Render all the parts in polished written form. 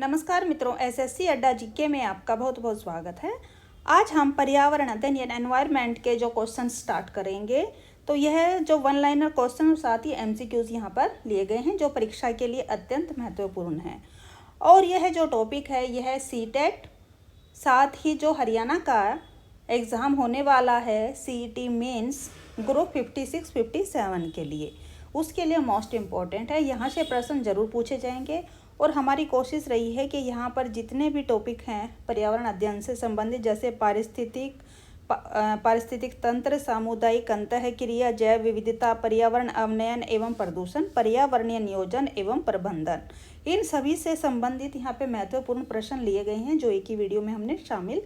नमस्कार मित्रों, एसएससी अड्डा जीके में आपका बहुत बहुत स्वागत है। आज हम पर्यावरण अध्ययन यानी एनवायरनमेंट के जो क्वेश्चन स्टार्ट करेंगे, तो यह जो वन लाइनर क्वेश्चन और साथ ही एमसीक्यूज यहाँ पर लिए गए हैं जो परीक्षा के लिए अत्यंत महत्वपूर्ण है। और यह जो टॉपिक है यह सीटेट, साथ ही जो हरियाणा का एग्ज़ाम होने वाला है सीईटी मेंस ग्रुप 56-57 के लिए, उसके लिए मोस्ट इम्पॉर्टेंट है। यहाँ से प्रश्न जरूर पूछे जाएंगे और हमारी कोशिश रही है कि यहाँ पर जितने भी टॉपिक हैं पर्यावरण अध्ययन से संबंधित, जैसे पारिस्थितिक तंत्र, सामुदायिक अंतःक्रिया, जैव विविधता, पर्यावरण अवनयन एवं प्रदूषण, पर्यावरणीय नियोजन एवं प्रबंधन, इन सभी से संबंधित यहाँ पे महत्वपूर्ण प्रश्न लिए गए हैं जो एक ही वीडियो में हमने शामिल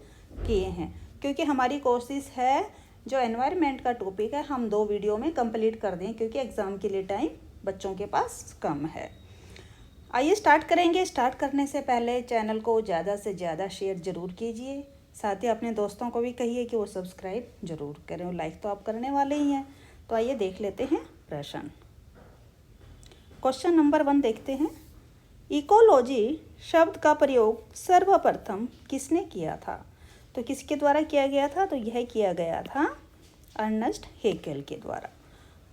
किए हैं। क्योंकि हमारी कोशिश है जो एनवायरनमेंट का टॉपिक है हम 2 वीडियो में कंप्लीट कर दें, क्योंकि एग्ज़ाम के लिए टाइम बच्चों के पास कम है। आइए स्टार्ट करेंगे। स्टार्ट करने से पहले चैनल को ज़्यादा से ज़्यादा शेयर ज़रूर कीजिए, साथ ही अपने दोस्तों को भी कहिए कि वो सब्सक्राइब ज़रूर करें, और लाइक तो आप करने वाले ही हैं। तो आइए देख लेते हैं प्रश्न। क्वेश्चन नंबर 1 देखते हैं। इकोलॉजी शब्द का प्रयोग सर्वप्रथम किसने किया था? तो किसके द्वारा किया गया था? तो यह किया गया था अर्नेस्ट हेकेल के द्वारा।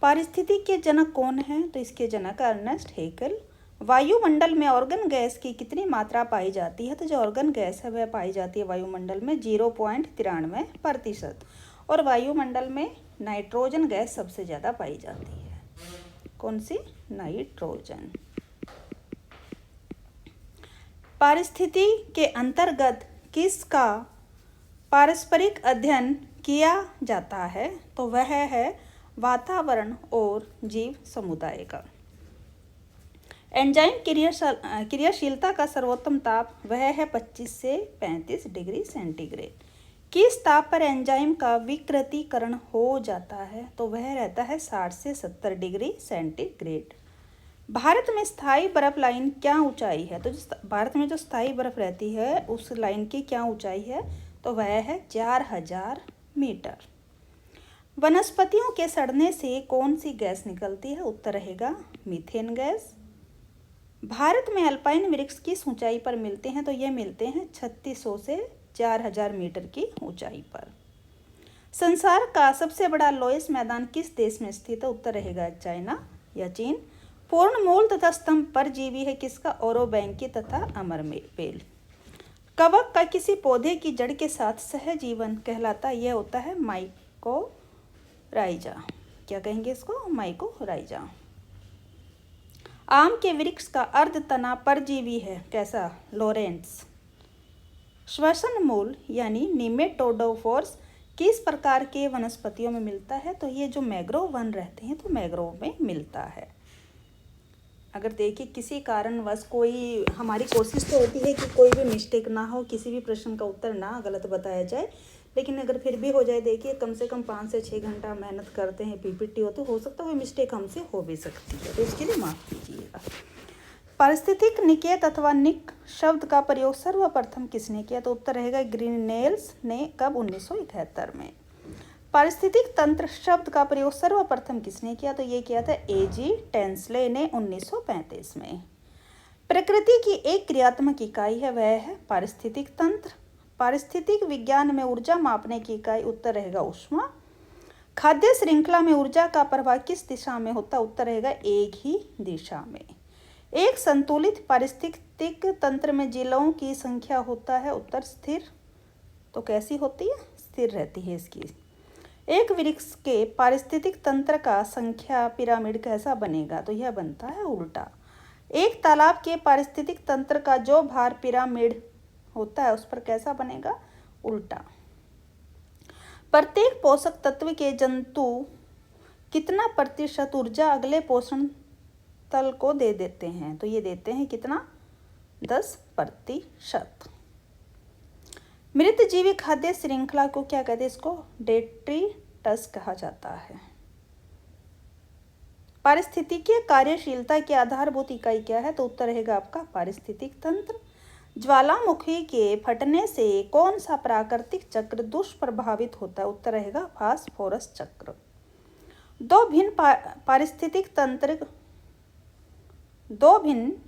पारिस्थितिकी के जनक कौन है? तो इसके जनक अर्नेस्ट हेकेल। वायुमंडल में ऑर्गन गैस की कितनी मात्रा पाई जाती है? तो जो ऑर्गन गैस है वह पाई जाती है वायुमंडल में 0.93%, और वायुमंडल में नाइट्रोजन गैस सबसे ज़्यादा पाई जाती है। कौन सी? नाइट्रोजन। पारिस्थिति के अंतर्गत किसका पारस्परिक अध्ययन किया जाता है? तो वह है वातावरण और जीव समुदाय का। एंजाइम क्रियाशीलता का सर्वोत्तम ताप वह है 25 से 35 डिग्री सेंटीग्रेड। किस ताप पर एंजाइम का विकृतीकरण हो जाता है? तो वह रहता है 60 से 70 डिग्री सेंटीग्रेड। भारत में स्थायी बर्फ लाइन क्या ऊंचाई है? तो भारत में जो स्थायी बर्फ रहती है उस लाइन की क्या ऊंचाई है? तो वह है 4000 मीटर। वनस्पतियों के सड़ने से कौन सी गैस निकलती है? उत्तर रहेगा मीथेन गैस। भारत में अल्पाइन वृक्ष किस ऊंचाई पर मिलते हैं? तो ये मिलते हैं 3600 से 4000 मीटर की ऊंचाई पर। संसार का सबसे बड़ा लोएस मैदान किस देश में स्थित है? उत्तर रहेगा चाइना या चीन। पूर्ण मूल तथा स्तंभ परजीवी है किसका? ओरोबैंकी तथा अमरबेल। कवक का किसी पौधे की जड़ के साथ सहजीवन कहलाता है, यह होता है माइकोराइजा। क्या कहेंगे इसको? माइकोराइजा। आम के वृक्ष का अर्ध तना परजीवी है, कैसा? लोरेंट्स। श्वसन मूल यानी निमेटोडोफोर्स किस प्रकार के वनस्पतियों में मिलता है? तो ये जो मैंग्रोव वन रहते हैं तो मैंग्रोव में मिलता है। अगर देखिए किसी कारणवश कोई, हमारी कोशिश तो होती है कि कोई भी मिस्टेक ना हो, किसी भी प्रश्न का उत्तर ना गलत बताया जाए, लेकिन अगर फिर भी हो जाए, देखिए कम से कम 5 से 6 घंटा मेहनत करते हैं, पीपीटी हो सकता है कोई मिस्टेक हमसे हो भी सकती है, तो उसके लिए माफ़ कीजिएगा। पारिस्थितिक निकेत अथवा निक शब्द का प्रयोग सर्वप्रथम किसने किया? तो उत्तर रहेगा ग्रीनेल्स ने। कब? 1971 में। पारिस्थितिक तंत्र शब्द का प्रयोग सर्वप्रथम किसने किया? तो ये किया था एजी टेंसले ने 1935 में। प्रकृति की एक क्रियात्मक इकाई है, वह है पारिस्थितिक तंत्र। पारिस्थितिक विज्ञान में ऊर्जा मापने की इकाई उत्तर रहेगा ऊष्मा। खाद्य श्रृंखला में ऊर्जा का प्रवाह किस दिशा में होता? उत्तर रहेगा एक ही दिशा में। एक संतुलित पारिस्थितिक तंत्र में जिलों की संख्या होता है उत्तर स्थिर। तो कैसी होती है? स्थिर रहती है इसकी। एक वृक्ष के पारिस्थितिक तंत्र का संख्या पिरामिड कैसा बनेगा? तो यह बनता है उल्टा। एक तालाब के पारिस्थितिक तंत्र का जो भार पिरामिड होता है उस पर कैसा बनेगा? उल्टा। प्रत्येक पोषक तत्व के जंतु कितना प्रतिशत ऊर्जा अगले पोषण तल को दे देते हैं? तो ये देते हैं कितना? 10%। मृतजीवी खाद्य श्रृंखला को क्या कहते हैं? इसको डेट्रिटस कहा जाता है। पारिस्थितिकीय कार्यशीलता की आधारभूत इकाई क्या है? तो उत्तर रहेगा आपका पारिस्थितिक तंत्र। ज्वालामुखी के फटने से कौन सा प्राकृतिक चक्र दुष्प्रभावित होता है? उत्तर रहेगा फास्फोरस चक्र। दो भिन्न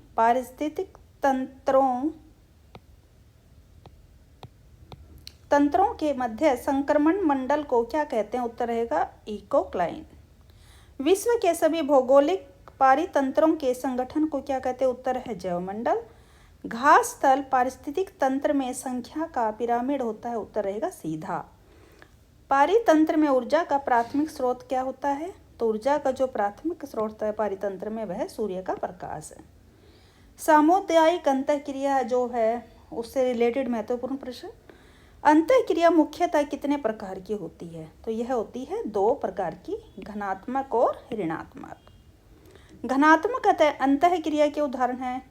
पारिस्थितिक तंत्रों तंत्रों के मध्य संक्रमण मंडल को क्या कहते हैं? उत्तर रहेगा इकोक्लाइन। विश्व के सभी भौगोलिक पारितंत्रों के संगठन को क्या कहते हैं? उत्तर है जैवमंडल। घास स्थल पारिस्थितिक तंत्र में संख्या का पिरामिड होता है, उत्तर रहेगा सीधा। पारितंत्र में ऊर्जा का प्राथमिक स्रोत क्या होता है? तो ऊर्जा का जो प्राथमिक स्रोत है पारितंत्र में वह सूर्य का प्रकाश है। सामुदायिक अंतःक्रिया जो है उससे रिलेटेड महत्वपूर्ण प्रश्न, अंतःक्रिया मुख्यतः कितने प्रकार की होती है? तो यह होती है 2 प्रकार की, घनात्मक और ऋणात्मक। घनात्मक अंतःक्रिया के उदाहरण हैं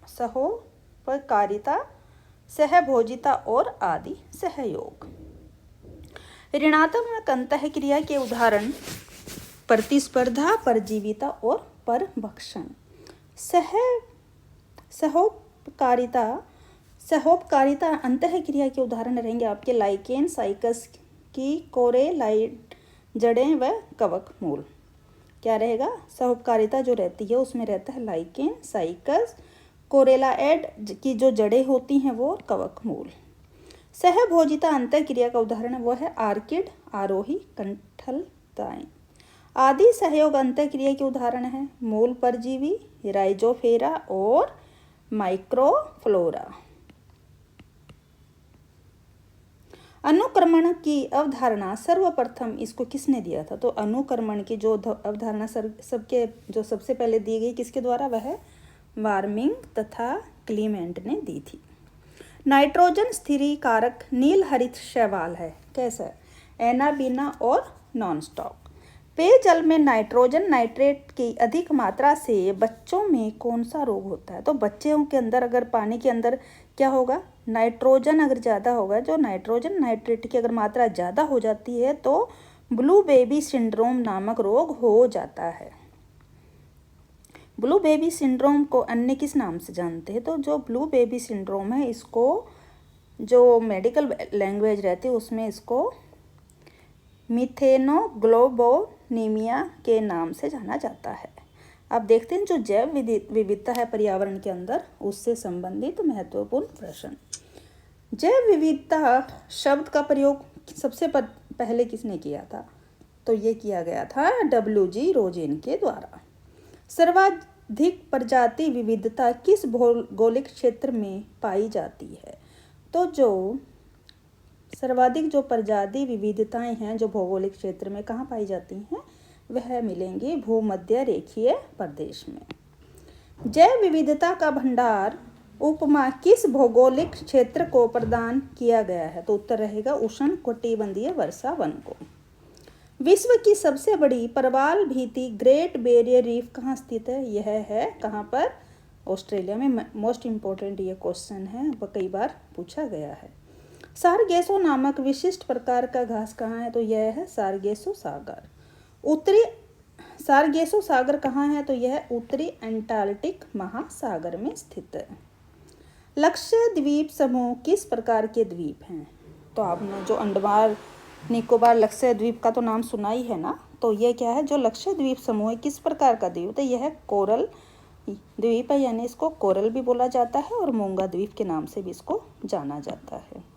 सहोपकारिता, सहभोजिता और आदि सहयोग। ऋणात्मक अंतःक्रिया के उदाहरण प्रतिस्पर्धा, परजीविता और परभक्षण। सहोपकारिता अंतःक्रिया के उदाहरण रहेंगे आपके लाइकेन, साइकस की कोरेलाइड जड़ें व कवक मूल। क्या रहेगा? सहोपकारिता जो रहती है उसमें रहता है लाइकेन, साइकस, कोरेलाइड की जो जड़ें होती हैं वो, कवक मूल। सहभोजिता अंतःक्रिया का उदाहरण वो है आर्किड, आरोही, कंठलताएं। आदि सहयोग अंतःक्रिया के उदाहरण हैं मूल परजीवी, राइजोफेरा और माइक्रोफ्लोरा। अनुक्रमण की अवधारणा सर्वप्रथम इसको किसने दिया था? तो अनुक्रमण की जो अवधारणा सबसे पहले दी गई किसके द्वारा? वह वार्मिंग तथा क्लीमेंट ने दी थी। नाइट्रोजन स्थिरीकारक नील हरित शैवाल है, कैसा? एनाबीना और नॉनस्टॉप। पेयजल में नाइट्रोजन नाइट्रेट की अधिक मात्रा से बच्चों में कौन सा रोग होता है? तो बच्चों के अंदर अगर पानी के अंदर क्या होगा? नाइट्रोजन अगर ज़्यादा होगा, जो नाइट्रोजन नाइट्रेट की अगर मात्रा ज़्यादा हो जाती है तो ब्लू बेबी सिंड्रोम नामक रोग हो जाता है। ब्लू बेबी सिंड्रोम को अन्य किस नाम से जानते हैं? तो जो ब्लू बेबी सिंड्रोम है इसको जो मेडिकल लैंग्वेज रहती है उसमें इसको मिथेनोग्लोबोनीमिया के नाम से जाना जाता है। अब देखते हैं जो जैव विविधता है पर्यावरण के अंदर उससे संबंधित महत्वपूर्ण प्रश्न। जैव विविधता शब्द का प्रयोग सबसे पहले किसने किया था? तो ये किया गया था WG रोजेन के द्वारा। सर्वाधिक प्रजाति विविधता किस भौगोलिक क्षेत्र में पाई जाती है? तो जो सर्वाधिक जो प्रजाति विविधताएं हैं जो भौगोलिक क्षेत्र में कहाँ पाई जाती हैं? वह मिलेंगी भूमध्य रेखीय प्रदेश में। जैव विविधता का भंडार उपमा किस भौगोलिक क्षेत्र को प्रदान किया गया है? तो उत्तर रहेगा उष्ण कटिबंधीय वर्षा वन को। विश्व की सबसे बड़ी प्रवाल भित्ति ग्रेट बैरियर रीफ कहाँ स्थित है? यह है कहाँ पर? ऑस्ट्रेलिया में। मोस्ट इम्पोर्टेंट ये क्वेश्चन है, वह कई बार पूछा गया है। सारगेसो नामक विशिष्ट प्रकार का घास कहाँ है? तो यह है सारगेसो सागर। उत्तरी सारगेसो सागर कहाँ है? तो यह उत्तरी अंटार्कटिक महासागर में स्थित है। लक्षद्वीप समूह किस प्रकार के द्वीप हैं? तो आपने जो अंडमान निकोबार लक्षद्वीप का तो नाम सुना ही है ना, तो यह क्या है? जो लक्षद्वीप समूह है किस प्रकार का द्वीप है? यह कोरल द्वीप है, यानी इसको कोरल भी बोला जाता है और मूंगा द्वीप के नाम से भी इसको जाना जाता है।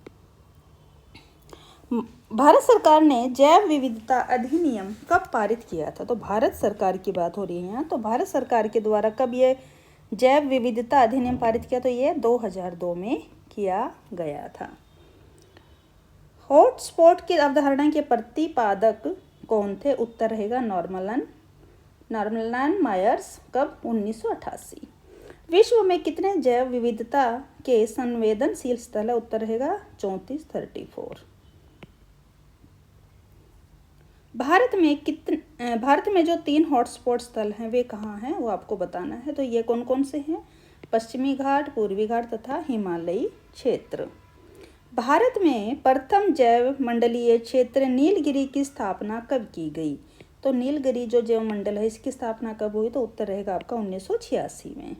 भारत सरकार ने जैव विविधता अधिनियम कब पारित किया था? तो भारत सरकार की बात हो रही है यहाँ। तो भारत सरकार के द्वारा कब ये जैव विविधता अधिनियम पारित किया? तो ये 2002 में किया गया था। हॉटस्पॉट की अवधारणा के प्रतिपादक कौन थे? उत्तर रहेगा नॉर्मन मायर्स। कब? 1988। विश्व में कितने जैव विविधता के संवेदनशील स्थल है? उत्तर रहेगा 34। भारत में जो 3 हॉटस्पॉट स्थल हैं वे कहाँ हैं? वो आपको बताना है। तो ये कौन कौन से हैं? पश्चिमी घाट, पूर्वी घाट तथा हिमालयी क्षेत्र। भारत में प्रथम जैव मंडलीय क्षेत्र नीलगिरी की स्थापना कब की गई? तो नीलगिरी जो जैव मंडल है इसकी स्थापना कब हुई? तो उत्तर रहेगा आपका 1986 में।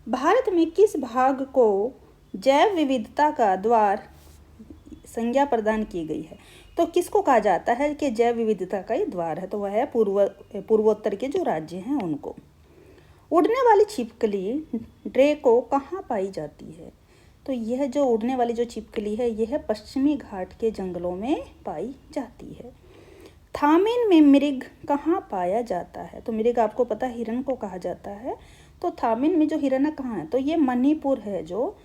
भारत में किस भाग को जैव विविधता का द्वार संज्ञा प्रदान की गई है? तो किसको कहा जाता है कि जैव विविधता का ये द्वार है? तो वह है पूर्वोत्तर के जो राज्य हैं उनको। उड़ने वाली छिपकली ड्रेको कहाँ पाई जाती है? तो यह जो उड़ने वाली जो छिपकली है यह पश्चिमी घाट के जंगलों में पाई जाती है। थामिन में मृग कहाँ पाया जाता है? तो मृग आपको पता है हिरन को कहा जाता है। तो थामिन में जो हिरन है कहाँ है? तो ये मणिपुर है, जो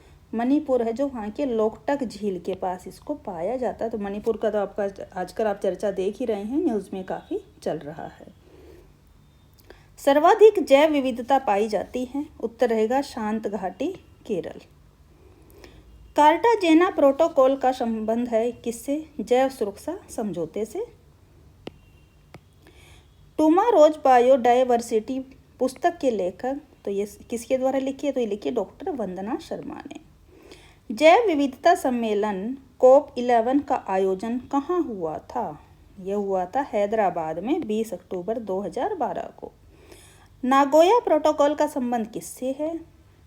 वहाँ के लोकटक झील के पास इसको पाया जाता है। तो मणिपुर का तो आपका आजकल आप चर्चा देख ही रहे हैं, न्यूज़ में काफ़ी चल रहा है। सर्वाधिक जैव विविधता पाई जाती है, उत्तर रहेगा शांत घाटी केरल। कार्टाजेना प्रोटोकॉल का संबंध है किससे? जैव सुरक्षा समझौते से। टुमारोज बायोडायवर्सिटी पुस्तक के लेखक, तो ये किसके द्वारा लिखी है? तो ये लिखी है डॉक्टर वंदना शर्मा ने। जैव विविधता सम्मेलन COP11 का आयोजन कहाँ हुआ था? यह हुआ था हैदराबाद में 20 अक्टूबर 2012 को। नागोया प्रोटोकॉल का संबंध किससे है?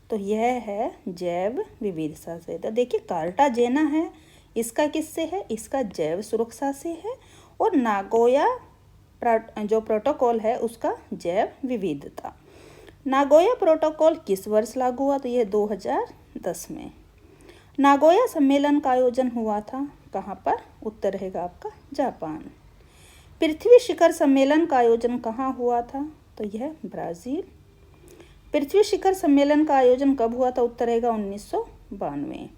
तो यह है जैव विविधता से। तो देखिए कार्टाजेना है, इसका किससे है? इसका जैव सुरक्षा से है। और नागोया जो प्रोटोकॉल है उसका जैव विविधता। नागोया प्रोटोकॉल किस वर्ष लागू हुआ? तो यह 2010 में। नागोया सम्मेलन का आयोजन हुआ था कहाँ पर? उत्तर रहेगा आपका जापान। पृथ्वी शिखर सम्मेलन का आयोजन कहाँ हुआ था? तो यह ब्राज़ील। पृथ्वी शिखर सम्मेलन का आयोजन कब हुआ था? उत्तर रहेगा 1992।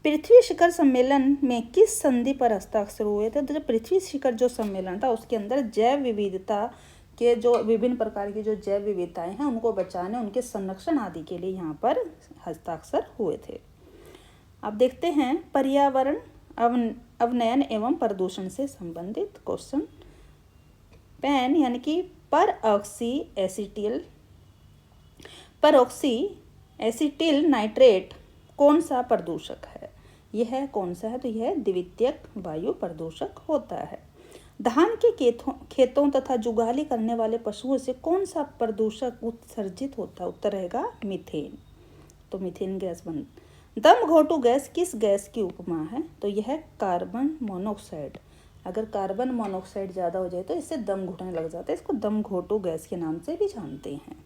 पृथ्वी शिखर सम्मेलन में किस संधि पर हस्ताक्षर हुए थे? तो जो पृथ्वी शिखर जो सम्मेलन था उसके अंदर जैव विविधता के जो विभिन्न प्रकार की जो जैव विविधताएं हैं उनको बचाने, उनके संरक्षण आदि के लिए यहाँ पर हस्ताक्षर हुए थे। अब देखते हैं पर्यावरण अवनयन एवं प्रदूषण से संबंधित क्वेश्चन। पैन यानी कि परऑक्सी एसिटिल नाइट्रेट कौन सा प्रदूषक है? यह कौन सा है? तो यह द्वितीयक वायु प्रदूषक होता है। धान के खेतों तथा जुगाली करने वाले पशुओं से कौन सा प्रदूषक उत्सर्जित होता है? उत्तर रहेगा मीथेन। तो मीथेन गैस दम घोटू गैस किस गैस की उपमा है? तो यह कार्बन मोनोऑक्साइड। अगर कार्बन मोनोऑक्साइड ज़्यादा हो जाए तो इससे दम घुटने लग जाता है, इसको दम घोटू गैस के नाम से भी जानते हैं।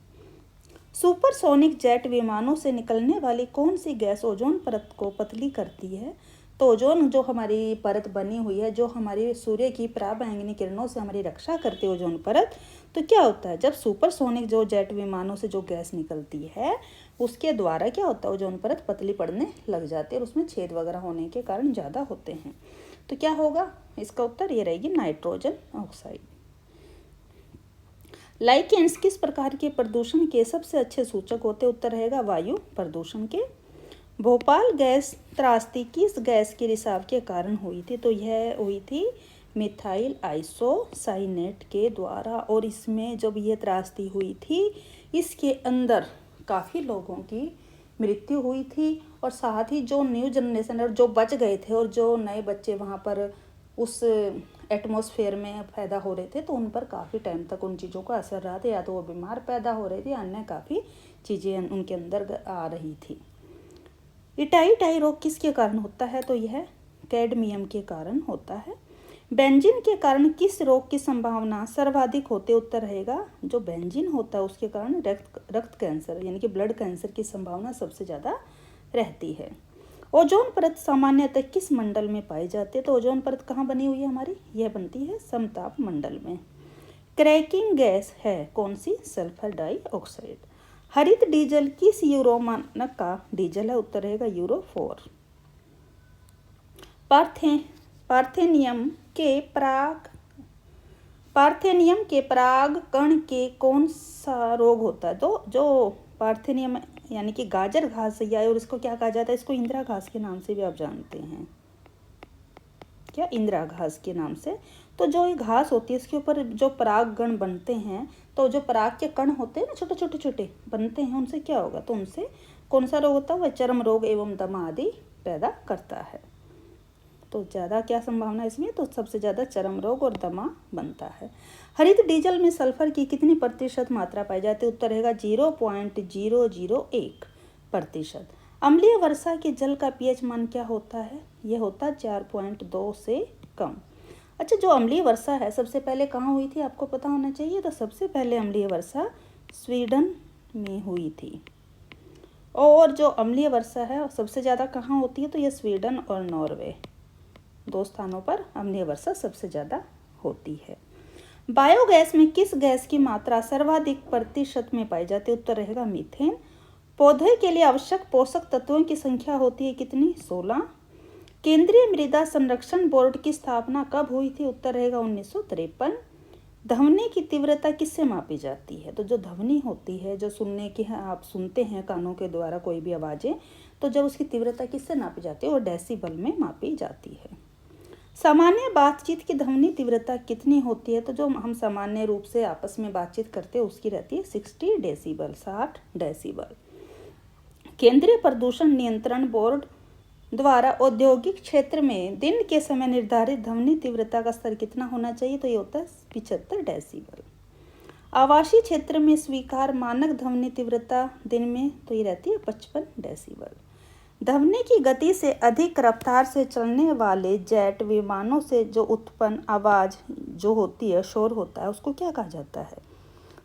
सुपरसोनिक जेट विमानों से निकलने वाली कौन सी गैस ओजोन परत को पतली करती है? तो ओजोन जो हमारी परत बनी हुई है, जो हमारी सूर्य की पराबैंगनी किरणों से हमारी रक्षा करती है ओजोन परत, तो क्या होता है जब सुपरसोनिक जो जेट विमानों से जो गैस निकलती है उसके द्वारा क्या होता है ओजोन परत पतली पड़ने लग जाती है और उसमें छेद वगैरह होने के कारण ज़्यादा होते हैं। तो क्या होगा? इसका उत्तर ये रहेगी नाइट्रोजन ऑक्साइड। लाइकेंस किस प्रकार के प्रदूषण के सबसे अच्छे सूचक होते? उत्तर रहेगा वायु प्रदूषण के। भोपाल गैस त्रासदी किस गैस के रिसाव के कारण हुई थी? तो यह हुई थी मिथाइल आइसोसाइनेट के द्वारा। और इसमें जब यह त्रासदी हुई थी इसके अंदर काफ़ी लोगों की मृत्यु हुई थी और साथ ही जो न्यू जनरेशन और जो बच गए थे और जो नए बच्चे वहाँ पर उस एटमॉस्फेयर में पैदा हो रहे थे तो उन पर काफ़ी टाइम तक उन चीज़ों का असर रहा था। या तो वो बीमार पैदा हो रहे थे, अन्य काफ़ी चीज़ें उनके अंदर आ रही थी। इटाई रोग किसके कारण होता है? तो यह कैडमियम के कारण होता है। बेंजीन के कारण किस रोग की संभावना सर्वाधिक होते? उत्तर रहेगा जो बेंजीन होता है उसके कारण रक्त कैंसर यानी कि ब्लड कैंसर की संभावना सबसे ज़्यादा रहती है। ओजोन परत सामान्यतः किस मंडल में पाई जाती है? तो ओजोन परत कहाँ बनी हुई है हमारी? यह बनती है समताप मंडल में। क्रैकिंग गैस है कौन सी? Sulphur dioxide. हरित डीजल किस यूरो मानक का डीजल है? उत्तर रहेगा यूरो 4। पार्थेनियम के पराग कण के कौन सा रोग होता है? तो जो पार्थेनियम यानी कि गाजर घास है और इसको क्या कहा जाता है? इसको इंदिरा घास के नाम से भी आप जानते हैं। क्या? इंदिरा घास के नाम से। तो जो ये घास होती है इसके ऊपर जो परागगण बनते हैं, तो जो पराग के कण होते हैं ना छोटे छोटे बनते हैं, उनसे क्या होगा? तो उनसे कौन सा रोग होता है? वह चर्म रोग एवं दमा आदि पैदा करता है। तो ज़्यादा क्या संभावना इसमें? तो सबसे ज़्यादा चर्म रोग और दमा बनता है। हरित डीजल में सल्फर की कितनी प्रतिशत मात्रा पाई जाती है? उत्तर रहेगा 0.001%। अम्लीय वर्षा के जल का पीएच मान क्या होता है? यह होता है 4.2 से कम। अच्छा, जो अम्लीय वर्षा है सबसे पहले कहाँ हुई थी आपको पता होना चाहिए। तो सबसे पहले अम्लीय वर्षा स्वीडन में हुई थी। और जो अम्लीय वर्षा है सबसे ज़्यादा कहाँ होती है, तो ये स्वीडन और नॉर्वे, दो स्थानों पर अम्लीय वर्षा सबसे ज़्यादा होती है। बायोगैस में किस गैस की मात्रा सर्वाधिक प्रतिशत में पाई जाती है, उत्तर रहेगा मीथेन। पौधे के लिए आवश्यक पोषक तत्वों की संख्या होती है कितनी, 16। केंद्रीय मृदा संरक्षण बोर्ड की स्थापना कब हुई थी, उत्तर रहेगा 1953। ध्वनि की तीव्रता किससे मापी जाती है, तो जो ध्वनि होती है, जो सुनने की है, आप सुनते हैं कानों के द्वारा कोई भी आवाज़ें, तो जब उसकी तीव्रता किससे नापी जाती है, वो डेसिबल में मापी जाती है। सामान्य बातचीत की ध्वनि तीव्रता कितनी होती है, तो जो हम सामान्य रूप से आपस में बातचीत करते हैं उसकी रहती है 60 डेसिबल, 60 डेसिबल। केंद्रीय प्रदूषण नियंत्रण बोर्ड द्वारा औद्योगिक क्षेत्र में दिन के समय निर्धारित ध्वनि तीव्रता का स्तर कितना होना चाहिए, तो ये होता है 75 डेसिबल। आवासीय क्षेत्र में स्वीकार मानक ध्वनि तीव्रता दिन में, तो ये रहती है 55 डेसिबल। ध्वनि की गति से अधिक रफ्तार से चलने वाले जेट विमानों से जो उत्पन्न आवाज़ जो होती है, शोर होता है, उसको क्या कहा जाता है,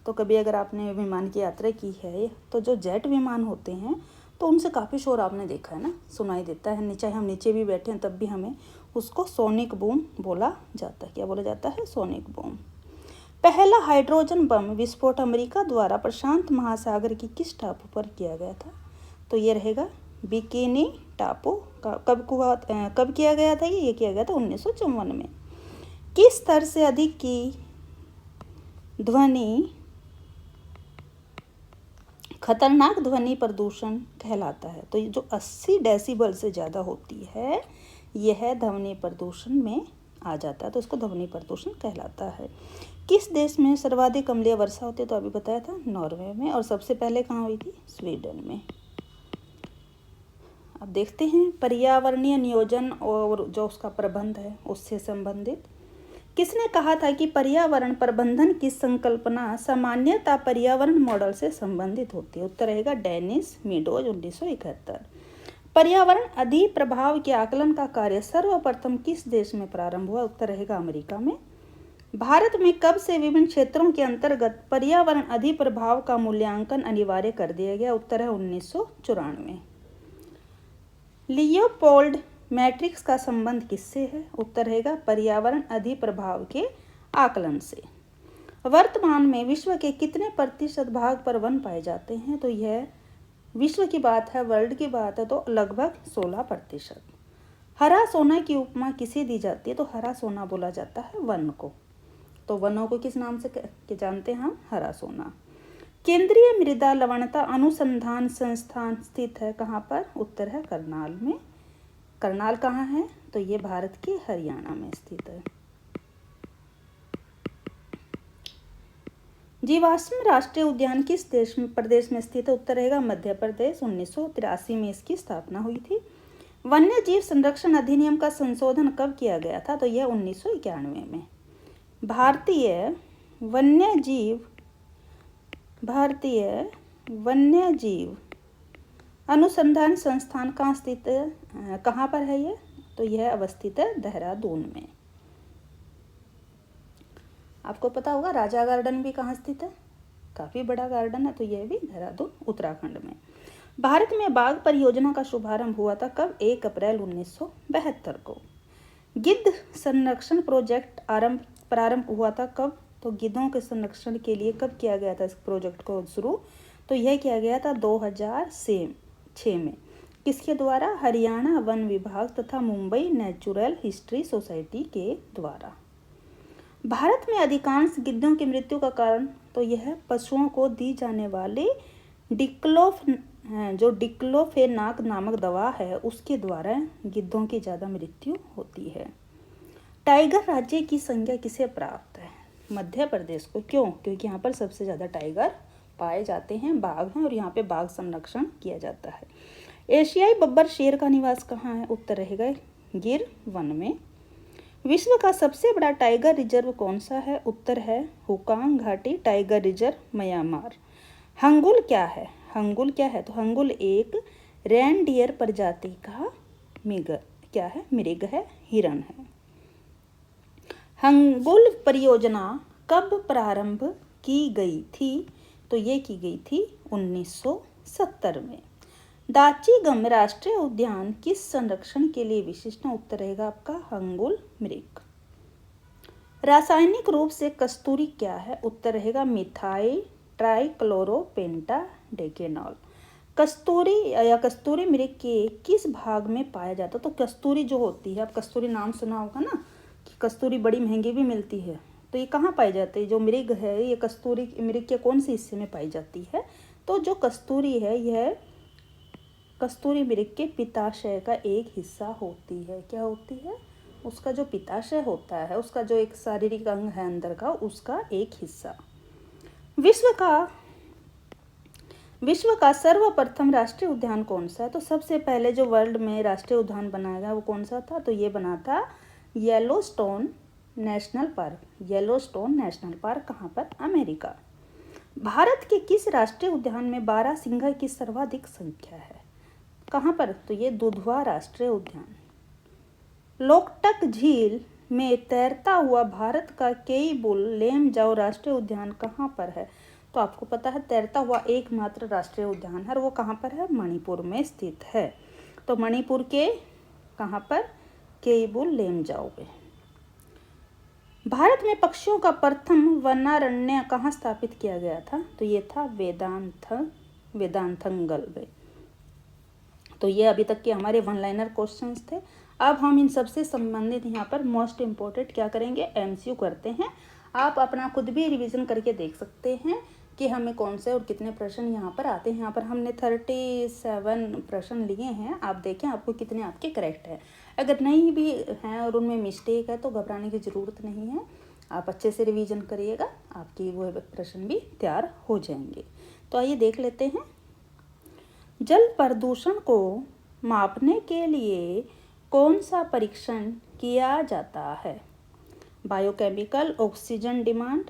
तो कभी अगर आपने विमान की यात्रा की है तो जो जेट विमान होते हैं तो उनसे काफ़ी शोर आपने देखा है ना, सुनाई देता है, चाहे हम नीचे भी बैठे हैं तब भी हमें उसको सोनिक बूम बोला जाता है। क्या बोला जाता है, सोनिक बूम। पहला हाइड्रोजन बम विस्फोट अमेरिका द्वारा प्रशांत महासागर की किस टापू पर किया गया था, तो ये रहेगा बिकिनी टापू। कब किया गया था, ये किया गया था 1954 में। किस स्तर से अधिक की ध्वनि खतरनाक ध्वनि प्रदूषण कहलाता है, तो ये जो 80 डेसिबल से ज़्यादा होती है यह ध्वनि प्रदूषण में आ जाता है, तो इसको ध्वनि प्रदूषण कहलाता है। किस देश में सर्वाधिक अम्लीय वर्षा होती है, तो अभी बताया था नॉर्वे में, और सबसे पहले कहाँ हुई थी, स्वीडन में। अब देखते हैं पर्यावरणीय नियोजन और जो उसका प्रबंध है उससे संबंधित। किसने कहा था कि पर्यावरण प्रबंधन की संकल्पना सामान्यतः पर्यावरण मॉडल से संबंधित होती है, उत्तर रहेगा डेनिस मीडोज 1971। पर्यावरण अधिप्रभाव के आकलन का कार्य सर्वप्रथम किस देश में प्रारंभ हुआ, उत्तर रहेगा अमेरिका में। भारत में कब से विभिन्न क्षेत्रों के अंतर्गत पर्यावरण अधिप्रभाव का मूल्यांकन अनिवार्य कर दिया गया, उत्तर है 1994। लियोपोल्ड मैट्रिक्स का संबंध किससे है, उत्तर रहेगा पर्यावरण अधिप्रभाव के आकलन से। वर्तमान में विश्व के कितने प्रतिशत भाग पर वन पाए जाते हैं, तो यह विश्व की बात है, वर्ल्ड की बात है, तो लगभग 16%। हरा सोना की उपमा किसे दी जाती है, तो हरा सोना बोला जाता है वन को, तो वनों को किस नाम से जानते हैं हम, हरा सोना। केंद्रीय मृदा लवणता अनुसंधान संस्थान स्थित है कहाँ पर, उत्तर है करनाल में। करनाल कहाँ है, तो ये भारत के हरियाणा में स्थित है। जीवाश्म राष्ट्रीय उद्यान किस प्रदेश में स्थित है, उत्तर रहेगा मध्य प्रदेश। 1983 में इसकी स्थापना हुई थी। वन्य जीव संरक्षण अधिनियम का संशोधन कब किया गया था, तो यह 1991 में। भारतीय वन्य जीव अनुसंधान संस्थान कहाँ स्थित है, कहाँ पर है ये, तो यह अवस्थित है देहरादून में। आपको पता होगा राजा गार्डन भी कहाँ स्थित है, काफ़ी बड़ा गार्डन है, तो यह भी देहरादून उत्तराखंड में। भारत में बाघ परियोजना का शुभारंभ हुआ था कब, 1 अप्रैल 1972 को। गिद्ध संरक्षण प्रोजेक्ट प्रारंभ हुआ था कब, तो गिद्धों के संरक्षण के लिए कब किया गया था इस प्रोजेक्ट को शुरू, तो यह किया गया था 2006 में। किसके द्वारा, हरियाणा वन विभाग तथा मुंबई नेचुरल हिस्ट्री सोसाइटी के द्वारा। भारत में अधिकांश गिद्धों की मृत्यु का कारण, तो यह पशुओं को दी जाने वाली डिक्लोफेनाक नामक दवा है उसके द्वारा गिद्धों की ज़्यादा मृत्यु होती है। टाइगर राज्य की संज्ञा किसे प्राप्त है, मध्य प्रदेश को। क्यों, क्योंकि यहाँ पर सबसे ज़्यादा टाइगर पाए जाते हैं, बाघ हैं, और यहाँ पे बाघ संरक्षण किया जाता है। एशियाई बब्बर शेर का निवास कहाँ है, उत्तर रहेगा गिर वन में। विश्व का सबसे बड़ा टाइगर रिजर्व कौन सा है, उत्तर है हुकांग घाटी टाइगर रिजर्व म्यांमार। हंगुल क्या है, तो हंगुल एक रेनडियर प्रजाति का मृग है, हिरण है। हंगुल परियोजना कब प्रारंभ की गई थी, तो ये की गई थी 1970 में। दाची-गम राष्ट्रीय उद्यान किस संरक्षण के लिए विशिष्ट है? उत्तर रहेगा आपका हंगुल मृग। रासायनिक रूप से कस्तूरी क्या है? उत्तर रहेगा मिथाइल ट्राइक्लोरोपेंटाडेकेनॉल। कस्तूरी या कस्तूरी मृग के किस भाग में पाया जाता है? तो कस्तूरी जो होती है, आप कस्तूरी नाम सुना होगा ना कि कस्तूरी बड़ी महंगी भी मिलती है, तो ये कहाँ पाई जाती है? जो मृग है ये कस्तूरी मृग के कौन से हिस्से में पाई जाती है? तो जो कस्तूरी है यह कस्तूरी मृग के पित्ताशय का एक हिस्सा होती है। क्या होती है? उसका जो पित्ताशय होता है, उसका जो एक शारीरिक अंग है अंदर का, उसका एक हिस्सा। विश्व का सर्वप्रथम राष्ट्रीय उद्यान कौन सा है? तो सबसे पहले जो वर्ल्ड में राष्ट्रीय उद्यान बनाया गया वो कौन सा था? तो ये बना था Yellowstone national park. Yellowstone national park कहाँ पर? अमेरिका। भारत के किस राष्ट्रीय उद्यान में बारहसिंगा की सर्वाधिक संख्या है? कहाँ पर? तो ये दुधवा राष्ट्रीय उद्यान। लोकटक झील में तैरता हुआ भारत का केईबुल लेमजाओ राष्ट्रीय उद्यान कहाँ पर है? तो आपको पता है तैरता हुआ एकमात्र राष्ट्रीय उद्यान है, वो कहाँ पर है? मणिपुर में स्थित है। तो मणिपुर के कहाँ पर? केईबुल लेमजाओ में। भारत में पक्षियों का प्रथम वनारण्य कहाँ स्थापित किया गया था? तो ये था वेदांथंगल में। तो ये अभी तक के हमारे वन लाइनर क्वेश्चंस थे। अब हम इन सबसे संबंधित यहाँ पर मोस्ट इम्पोर्टेंट क्या करेंगे? एमसीक्यू करते हैं। आप अपना खुद भी रिवीजन करके देख सकते हैं कि हमें कौन से और कितने प्रश्न यहाँ पर आते हैं। यहाँ पर हमने 37 प्रश्न लिए हैं। आप देखें आपको कितने आपके करेक्ट है। अगर नहीं भी हैं और उनमें मिस्टेक है तो घबराने की ज़रूरत नहीं है। आप अच्छे से रिवीजन करिएगा, आपकी वो प्रश्न भी तैयार हो जाएंगे। तो आइए देख लेते हैं। जल प्रदूषण को मापने के लिए कौन सा परीक्षण किया जाता है? Biochemical oxygen demand,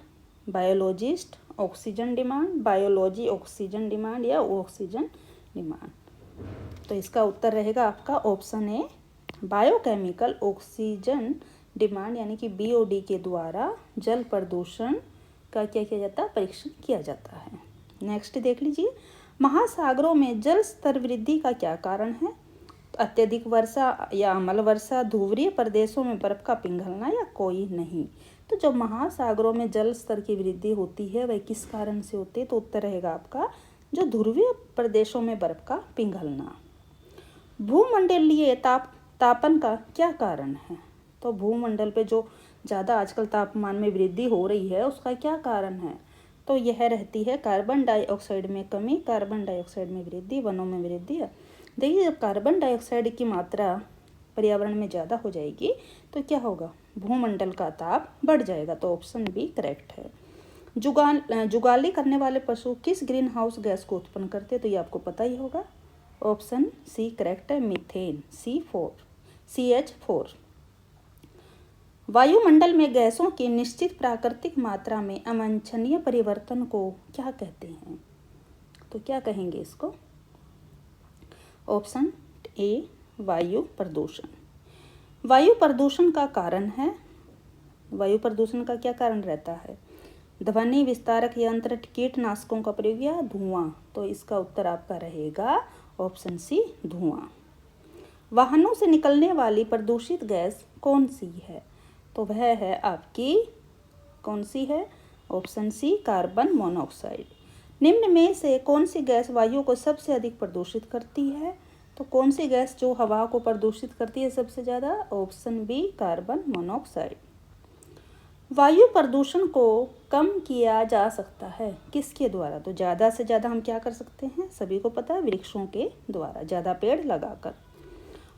biologist oxygen demand, biology oxygen demand या ऑक्सीजन डिमांड। तो इसका उत्तर रहेगा आपका option A, biochemical oxygen demand यानी कि बीओडी के द्वारा जल प्रदूषण का क्या किया जाता है? परीक्षण किया जाता है। नेक्स्ट देख लीजिए। महासागरों में जल स्तर वृद्धि का क्या कारण है? अत्यधिक वर्षा या अम्ल वर्षा, ध्रुवीय प्रदेशों में बर्फ का पिघलना या कोई नहीं। तो जब महासागरों में जल स्तर की वृद्धि होती है वह किस कारण से होती है? तो उत्तर रहेगा आपका जो ध्रुवीय प्रदेशों में बर्फ का पिघलना। भूमंडलीय तापन का क्या कारण है? तो भूमंडल पे जो ज़्यादा आजकल तापमान में वृद्धि हो रही है उसका क्या कारण है? तो यह रहती है कार्बन डाइऑक्साइड में कमी, कार्बन डाइऑक्साइड में वृद्धि, वनों में वृद्धि है। देखिए जब कार्बन डाइऑक्साइड की मात्रा पर्यावरण में ज़्यादा हो जाएगी तो क्या होगा? भूमंडल का ताप बढ़ जाएगा। तो ऑप्शन बी करेक्ट है। जुगाली करने वाले पशु किस ग्रीन हाउस गैस को उत्पन्न करते हैं? तो ये आपको पता ही होगा। ऑप्शन सी करेक्ट है, मीथेन, CH4। वायुमंडल में गैसों की निश्चित प्राकृतिक मात्रा में अवांछनीय परिवर्तन को क्या कहते हैं? तो क्या कहेंगे इसको? ऑप्शन ए, वायु प्रदूषण। वायु प्रदूषण का कारण है, वायु प्रदूषण का क्या कारण रहता है? ध्वनि विस्तारक यंत्र, कीटनाशकों का प्रयोग या धुआं। तो इसका उत्तर आपका रहेगा ऑप्शन सी, धुआं। वाहनों से निकलने वाली प्रदूषित गैस कौन सी है? तो वह है आपकी कौन सी है? Option C, carbon monoxide. निम्न में से कौन सी गैस वायु को सबसे अधिक प्रदूषित करती है? तो कौन सी गैस जो हवा को प्रदूषित करती है सबसे ज़्यादा? Option B, carbon monoxide. वायु प्रदूषण को कम किया जा सकता है किसके द्वारा? तो ज़्यादा से ज़्यादा हम क्या कर सकते हैं? सभी को पता है, वृक्षों के द्वारा, ज़्यादा पेड़ लगाकर।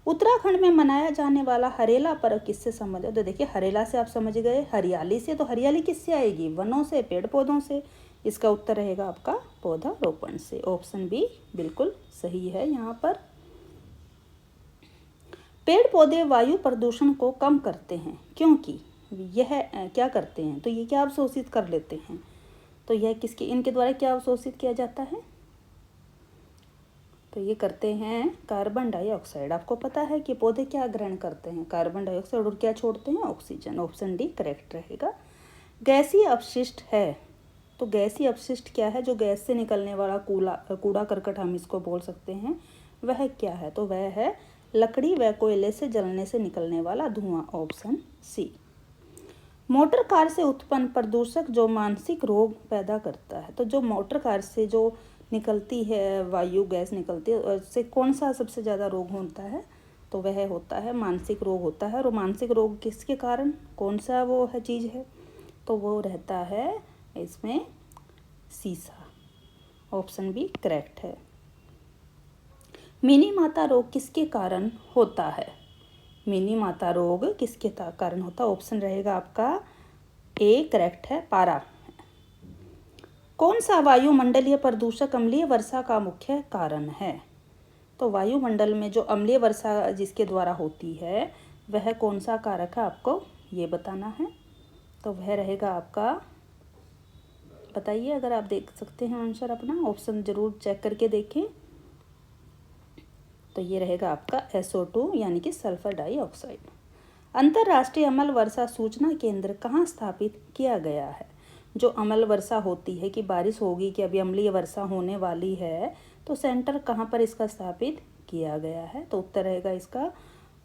उत्तराखंड में मनाया जाने वाला हरेला पर्व किससे संबंधित है? तो देखिए हरेला से आप समझ गए, हरियाली से। तो हरियाली किससे आएगी? वनों से, पेड़ पौधों से। इसका उत्तर रहेगा आपका पौधारोपण से। ऑप्शन बी बिल्कुल सही है। यहाँ पर पेड़ पौधे वायु प्रदूषण को कम करते हैं क्योंकि यह क्या करते हैं? तो ये क्या अवशोषित कर लेते हैं। तो यह किसके, इनके द्वारा क्या अवशोषित किया जाता है? तो ये करते हैं कार्बन डाइऑक्साइड। आपको पता है कि पौधे क्या ग्रहण करते हैं? कार्बन डाइऑक्साइड, और क्या छोड़ते हैं? ऑक्सीजन। ऑप्शन डी करेक्ट रहेगा। गैसीय अपशिष्ट है, तो गैसीय अपशिष्ट क्या है? जो गैस से निकलने वाला कूड़ा करकट हम इसको बोल सकते हैं। वह क्या है? तो वह है लकड़ी व कोयले से जलने से निकलने वाला धुआं, ऑप्शन सी। मोटर कार से उत्पन्न प्रदूषक जो मानसिक रोग पैदा करता है, तो जो मोटर कार से जो निकलती है वायु गैस निकलती है, उससे कौन सा सबसे ज़्यादा रोग होता है? तो वह होता है मानसिक रोग होता है। और मानसिक रोग किसके कारण, कौन सा वो है चीज़ है? तो वो रहता है इसमें शीशा, ऑप्शन बी करेक्ट है। मिनी माता रोग किसके कारण होता है? मिनी माता रोग किसके कारण होता है? ऑप्शन रहेगा आपका ए करेक्ट है, पारा। कौन सा वायुमंडलीय प्रदूषक अम्लीय वर्षा का मुख्य कारण है? तो वायुमंडल में जो अम्लीय वर्षा जिसके द्वारा होती है वह कौन सा कारक है, आपको ये बताना है। तो वह रहेगा आपका, बताइए अगर आप देख सकते हैं आंसर अपना, ऑप्शन ज़रूर चेक करके देखें। तो ये रहेगा आपका SO2 यानी कि सल्फर डाइऑक्साइड। अंतर्राष्ट्रीय अम्ल वर्षा सूचना केंद्र कहाँ स्थापित किया गया है? जो अम्ल वर्षा होती है कि बारिश होगी कि अभी अम्लीय वर्षा होने वाली है, तो सेंटर कहाँ पर इसका स्थापित किया गया है? तो उत्तर रहेगा इसका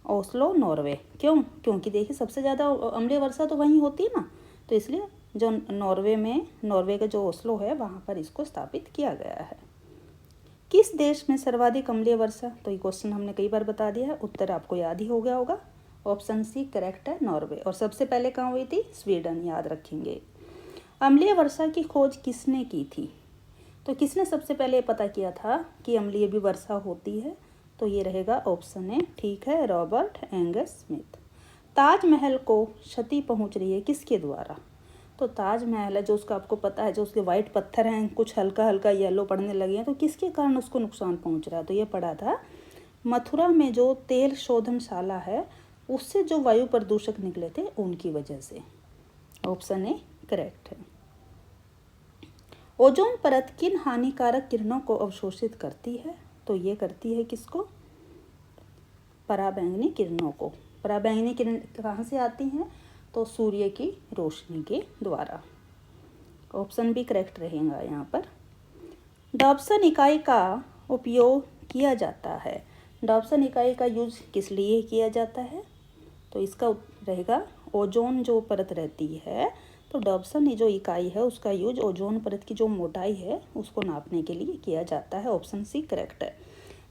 ओस्लो, नॉर्वे। क्यों? क्योंकि देखिए सबसे ज़्यादा अम्लीय वर्षा तो वहीं होती है ना, तो इसलिए जो नॉर्वे का जो ओस्लो है वहाँ पर इसको स्थापित किया गया है। किस देश में सर्वाधिक अम्लीय वर्षा? तो ये क्वेश्चन हमने कई बार बता दिया है, उत्तर आपको याद ही हो गया होगा, ऑप्शन सी करेक्ट है, नॉर्वे। और सबसे पहले कहाँ हुई थी? स्वीडन, याद रखेंगे। अम्लीय वर्षा की खोज किसने की थी? तो किसने सबसे पहले पता किया था कि अम्लीय भी वर्षा होती है? तो ये रहेगा ऑप्शन ए, ठीक है, रॉबर्ट एंगस स्मिथ। ताजमहल को क्षति पहुंच रही है किसके द्वारा? तो ताजमहल है जो उसका आपको पता है, जो उसके वाइट पत्थर हैं कुछ हल्का हल्का येलो पड़ने लगे हैं, तो किसके कारण उसको नुकसान पहुंच रहा है? तो ये पड़ा था मथुरा में जो तेल शोधनशाला है उससे जो वायु प्रदूषक निकले थे उनकी वजह से, ऑप्शन ए करेक्ट है। ओजोन परत किन हानिकारक किरणों को अवशोषित करती है? तो ये करती है किसको? पराबैंगनी किरणों को। पराबैंगनी किरण कहाँ से आती हैं? तो सूर्य की रोशनी के द्वारा, ऑप्शन भी करेक्ट रहेगा यहाँ पर। डॉप्सन इकाई का उपयोग किया जाता है, डॉप्सन इकाई का यूज किस लिए किया जाता है? तो इसका रहेगा ओजोन जो परत रहती है, तो डॉप्सन जो इकाई है उसका यूज ओजोन परत की जो मोटाई है उसको नापने के लिए किया जाता है, ऑप्शन सी करेक्ट है।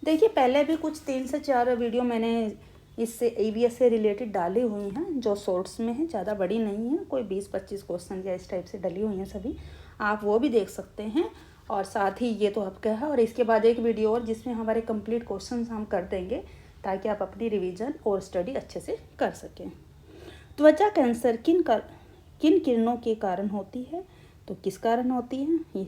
देखिए पहले भी कुछ 3 से 4 वीडियो मैंने इससे EVS से रिलेटेड डाली हुई हैं जो शॉर्ट्स में है, ज़्यादा बड़ी नहीं है, कोई 20-25 क्वेश्चन या इस टाइप से डली हुई हैं सभी, आप वो भी देख सकते हैं। और साथ ही ये तो आपका है, और इसके बाद एक वीडियो और जिसमें हमारे कंप्लीट क्वेश्चन हम कर देंगे ताकि आप अपनी रिवीजन और स्टडी अच्छे से कर सकें। त्वचा कैंसर किन किरणों के कारण होती है? तो किस कारण होती है? ये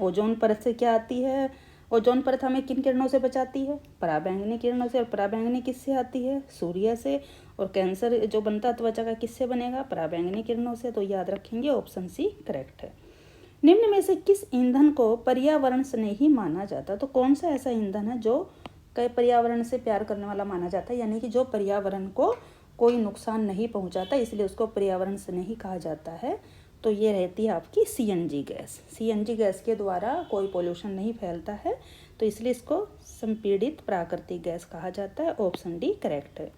ओजोन परत से क्या आती है? ओजोन परत हमें किन किरणों से बचाती है? पराबैंगनी किरणों से। और पराबैंगनी किससे आती है? सूर्य से। और कैंसर जो बनता है त्वचा का किससे बनेगा? पराबैंगनी किरणों से। तो याद रखेंगे ऑप्शन सी करेक्ट है। निम्न में से किस ईंधन को पर्यावरण स्नेही माना जाता है? तो कौन सा ऐसा ईंधन है जो पर्यावरण से प्यार करने वाला माना जाता है, यानी कि जो पर्यावरण को कोई नुकसान नहीं पहुंचाता, इसलिए उसको पर्यावरण स्नेही कहा जाता है? तो ये रहती है आपकी CNG गैस। CNG गैस के द्वारा कोई पोल्यूशन नहीं फैलता है, तो इसलिए इसको संपीड़ित प्राकृतिक गैस कहा जाता है, ऑप्शन डी करेक्ट है।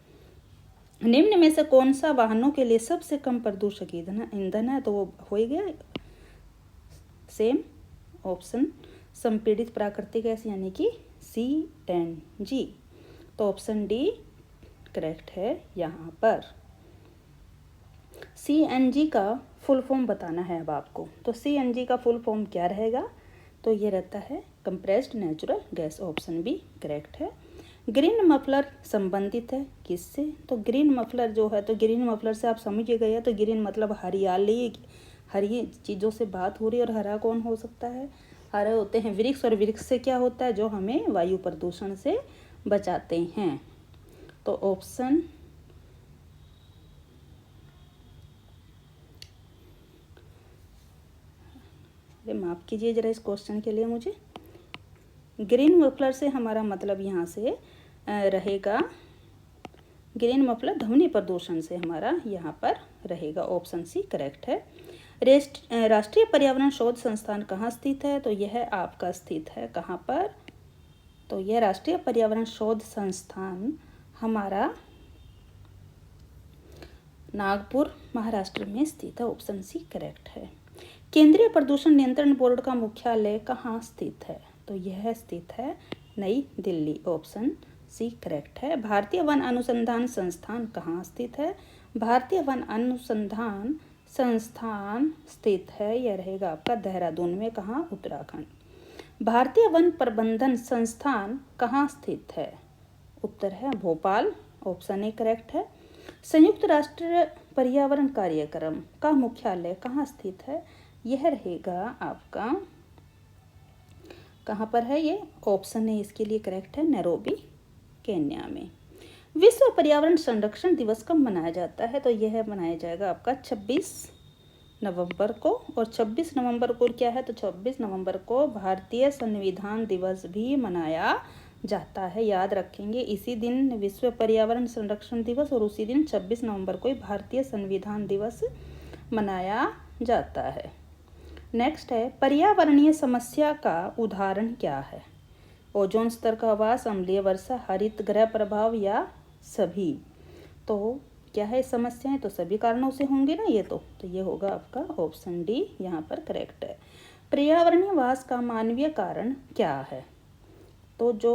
निम्न में से कौन सा वाहनों के लिए सबसे कम प्रदूषक ईंधन है? तो वो हो ही गया सेम ऑप्शन, संपीड़ित प्राकृतिक गैस यानी कि CNG। तो ऑप्शन डी करेक्ट है यहाँ पर। CNG का फुल फॉर्म बताना है अब आपको। तो CNG का फुल फॉर्म क्या रहेगा? तो ये रहता है compressed natural gas, option B correct है। ग्रीन मफलर संबंधित है किससे? तो ग्रीन मफलर जो है, तो ग्रीन मफलर से आप समझ गए हैं, तो ग्रीन मतलब हरियाली, हरी चीज़ों से बात हो रही है। और हरा कौन हो सकता है? हरे होते हैं वृक्ष, और वृक्ष से क्या होता है? जो हमें वायु प्रदूषण से बचाते हैं। तो ऑप्शन माफ़ कीजिए ज़रा इस क्वेश्चन के लिए मुझे। ग्रीन मफलर से हमारा मतलब यहाँ से रहेगा, ग्रीन मफलर ध्वनि प्रदूषण से हमारा यहाँ पर रहेगा, ऑप्शन सी करेक्ट है। राष्ट्रीय पर्यावरण शोध संस्थान कहाँ स्थित है? तो यह आपका स्थित है कहाँ पर? तो यह राष्ट्रीय पर्यावरण शोध संस्थान हमारा नागपुर महाराष्ट्र में स्थित है। ऑप्शन सी करेक्ट है। केंद्रीय प्रदूषण नियंत्रण बोर्ड का मुख्यालय कहाँ स्थित है? तो यह स्थित है नई दिल्ली। ऑप्शन सी करेक्ट है। भारतीय वन अनुसंधान संस्थान कहाँ स्थित है? भारतीय वन अनुसंधान संस्थान स्थित है, यह रहेगा आपका देहरादून में। कहाँ? उत्तराखंड। भारतीय वन प्रबंधन संस्थान कहाँ स्थित है? उत्तर है भोपाल। ऑप्शन ए करेक्ट है। संयुक्त राष्ट्र पर्यावरण कार्यक्रम का मुख्यालय कहाँ स्थित है? यह रहेगा आपका, कहाँ पर है ये? ऑप्शन ए इसके लिए करेक्ट है, नैरोबी केन्या में। विश्व पर्यावरण संरक्षण दिवस कब मनाया जाता है? तो यह मनाया जाएगा आपका 26 नवंबर को। और 26 नवंबर को क्या है? तो 26 नवंबर को भारतीय संविधान दिवस भी मनाया जाता है। याद रखेंगे, इसी दिन विश्व पर्यावरण संरक्षण दिवस और उसी दिन 26 नवंबर को ही भारतीय संविधान दिवस मनाया जाता है। नेक्स्ट है, पर्यावरणीय समस्या का उदाहरण क्या है? ओजोन स्तर का ह्रास, अम्लीय वर्षा, हरित गृह प्रभाव या सभी? तो क्या है समस्याएं? तो सभी कारणों से होंगे ना ये तो ये होगा आपका ऑप्शन डी यहाँ पर करेक्ट है। पर्यावरणीय ह्रास का मानवीय कारण क्या है? तो जो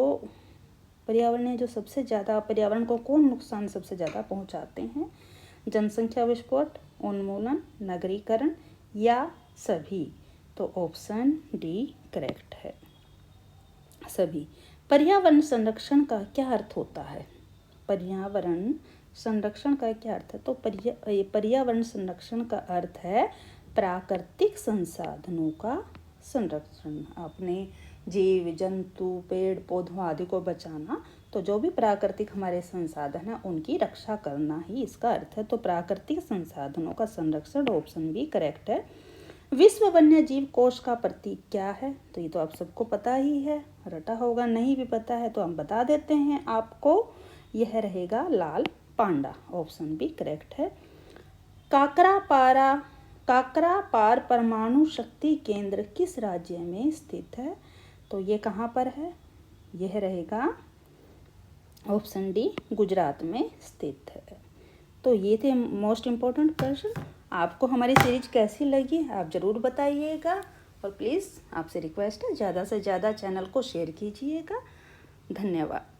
पर्यावरणीय जो सबसे ज़्यादा पर्यावरण को कौन नुकसान सबसे ज़्यादा पहुंचाते हैं? जनसंख्या विस्फोट, उन्मूलन, नगरीकरण या सभी? तो ऑप्शन डी करेक्ट है, सभी। पर्यावरण संरक्षण का क्या अर्थ होता है? पर्यावरण संरक्षण का क्या अर्थ है? तो पर्यावरण संरक्षण का अर्थ है प्राकृतिक संसाधनों का संरक्षण। अपने जीव जंतु पेड़ पौधों आदि को बचाना, तो जो भी प्राकृतिक हमारे संसाधन हैं उनकी रक्षा करना ही इसका अर्थ है। तो प्राकृतिक संसाधनों का संरक्षण, ऑप्शन बी करेक्ट है। विश्व वन्य जीव कोष का प्रतीक क्या है? तो ये तो आप सबको पता ही है, रटा होगा। नहीं भी पता है तो हम बता देते हैं आपको, यह रहेगा लाल पांडा। ऑप्शन बी करेक्ट है। काकरापार परमाणु शक्ति केंद्र किस राज्य में स्थित है? तो ये कहाँ पर है? यह रहेगा ऑप्शन डी गुजरात में स्थित है। तो ये थे मोस्ट इम्पोर्टेंट क्वेश्चन। आपको हमारी सीरीज कैसी लगी आप ज़रूर बताइएगा, और प्लीज़ आपसे रिक्वेस्ट है ज़्यादा से ज़्यादा चैनल को शेयर कीजिएगा। धन्यवाद।